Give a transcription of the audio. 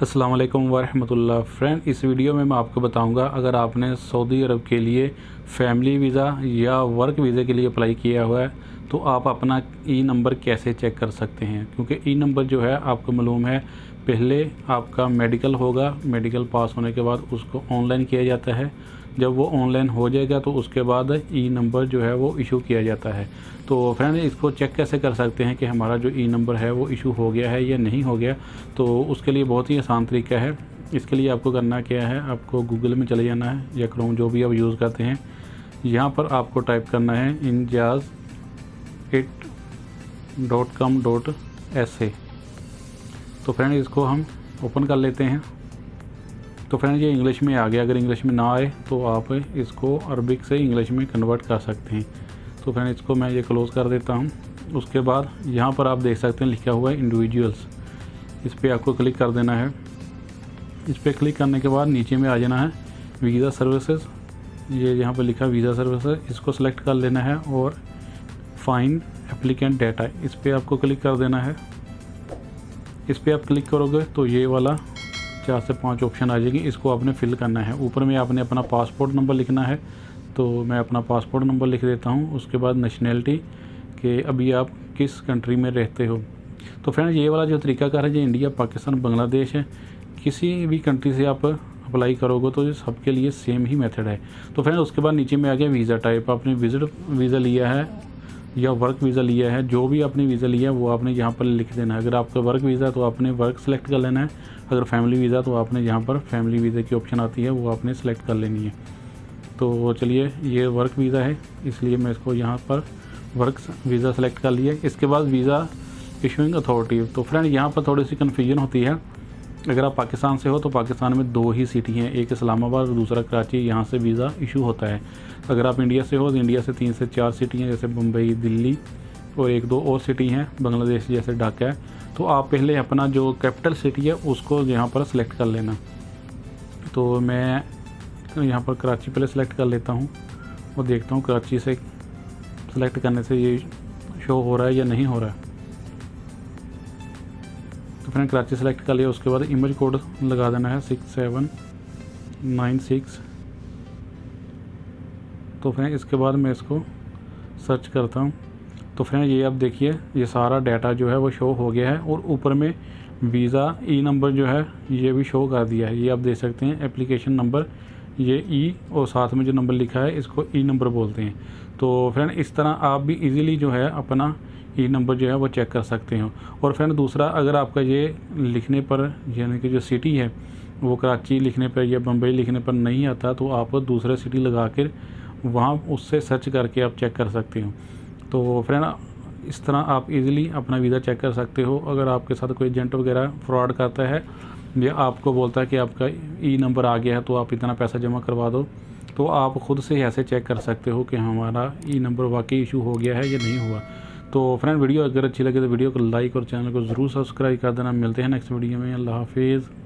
अस्सलाम वालेकुम वरहमतुल्लाह। फ्रेंड, इस वीडियो में मैं आपको बताऊंगा अगर आपने सऊदी अरब के लिए फैमिली वीज़ा या वर्क वीज़े के लिए अप्लाई किया हुआ है तो आप अपना ई नंबर कैसे चेक कर सकते हैं। क्योंकि ई नंबर जो है आपको मालूम है, पहले आपका मेडिकल होगा, मेडिकल पास होने के बाद उसको ऑनलाइन किया जाता है। जब वो ऑनलाइन हो जाएगा तो उसके बाद ई नंबर जो है वो इशू किया जाता है। तो फ्रेंड, इसको चेक कैसे कर सकते हैं कि हमारा जो ई नंबर है वो इशू हो गया है या नहीं हो गया। तो उसके लिए बहुत ही आसान तरीका है। इसके लिए आपको करना क्या है, आपको गूगल में चले जाना है या क्रोम जो भी आप यूज़ करते हैं। यहाँ पर आपको टाइप करना है injaz.it.com.sa। तो फ्रेंड, इसको हम ओपन कर लेते हैं। तो फ्रेंड, ये इंग्लिश में आ गया। अगर इंग्लिश में ना आए तो आप इसको अरबिक से इंग्लिश में कन्वर्ट कर सकते हैं। तो फ्रेंड, इसको मैं ये क्लोज़ कर देता हूँ। उसके बाद यहाँ पर आप देख सकते हैं लिखा हुआ है इंडिविजुअल्स। इस पर आपको क्लिक कर देना है। इस पर क्लिक करने के बाद नीचे में आ जाना है वीज़ा सर्विसेज। ये यहाँ पर लिखा है वीज़ा सर्विसेज, इसको सेलेक्ट कर लेना है और फाइंड एप्लीकेंट डाटा, इस पर आपको क्लिक कर देना है। इस पर आप क्लिक करोगे तो ये वाला 4 से 5 ऑप्शन आ जाएगी, इसको आपने फिल करना है। ऊपर में आपने अपना पासपोर्ट नंबर लिखना है, तो मैं अपना पासपोर्ट नंबर लिख देता हूँ। उसके बाद नेशनैलिटी कि अभी आप किस कंट्री में रहते हो। तो फ्रेंड, ये वाला जो तरीकाकार है, जो इंडिया, पाकिस्तान, बांग्लादेश है, किसी भी कंट्री से आप अप्लाई करोगे तो ये सबके लिए सेम ही मेथड है। तो फ्रेंड, उसके बाद नीचे में आ गया वीज़ा टाइप। आपने विजिट वीज़ा लिया है या वर्क वीज़ा लिया है, जो भी आपने वीज़ा लिया है वो आपने यहाँ पर लिख देना है। अगर आपका वर्क वीज़ा तो आपने वर्क सेलेक्ट कर लेना है। अगर फैमिली वीज़ा तो आपने यहाँ पर फैमिली वीज़ा की ऑप्शन आती है वो आपने सेलेक्ट कर लेनी है। तो चलिए, ये वर्क वीज़ा है इसलिए मैं इसको यहाँ पर वर्क वीज़ा सेलेक्ट कर लिया। इसके बाद वीज़ा इशूइंग अथॉरिटी। तो फ्रेंड, यहाँ पर थोड़ी सी कन्फ्यूजन होती है। अगर आप पाकिस्तान से हो तो पाकिस्तान में 2 ही सिटी हैं, एक इस्लामाबाद और दूसरा कराची। यहाँ से वीज़ा इशू होता है। अगर आप इंडिया से हो तो इंडिया से 3 से 4 सिटी हैं, जैसे मुंबई, दिल्ली और 1-2 और सिटी हैं बांग्लादेश जैसे ढाका है। तो आप पहले अपना जो कैपिटल सिटी है उसको यहाँ पर सेलेक्ट कर लेना। तो मैं यहाँ पर कराची पहले सेलेक्ट कर लेता हूँ और देखता हूँ कराची से सेलेक्ट करने से ये शो हो रहा है या नहीं हो रहा है। तो फ्रेंड, कराची सेलेक्ट कर लिया। उसके बाद इमेज कोड लगा देना है 6796। तो फ्रेंड, इसके बाद मैं इसको सर्च करता हूँ। तो फ्रेंड, ये आप देखिए, ये सारा डाटा जो है वो शो हो गया है और ऊपर में वीज़ा ई नंबर जो है ये भी शो कर दिया है। ये आप देख सकते हैं एप्लीकेशन नंबर, ये ई और साथ में जो नंबर लिखा है इसको ई नंबर बोलते हैं। तो फ्रेंड, इस तरह आप भी इजीली जो है अपना ई नंबर जो है वो चेक कर सकते हो। और फ्रेंड, दूसरा, अगर आपका ये लिखने पर यानी कि जो सिटी है वो कराची लिखने पर या बम्बई लिखने पर नहीं आता तो आप दूसरा सिटी लगा कर वहाँ उससे सर्च करके आप चेक कर सकते हो। तो फ्रेंड, इस तरह आप इजीली अपना वीज़ा चेक कर सकते हो। अगर आपके साथ कोई एजेंट वगैरह फ्रॉड करता है या आपको बोलता है कि आपका ई नंबर आ गया है तो आप इतना पैसा जमा करवा दो, तो आप ख़ुद से ऐसे चेक कर सकते हो कि हमारा ई नंबर वाकई इशू हो गया है या नहीं हुआ। तो फ्रेंड, वीडियो अगर अच्छी लगे तो वीडियो को लाइक और चैनल को ज़रूर सब्सक्राइब कर देना। मिलते हैं नेक्स्ट वीडियो में। अल्लाह हाफिज़।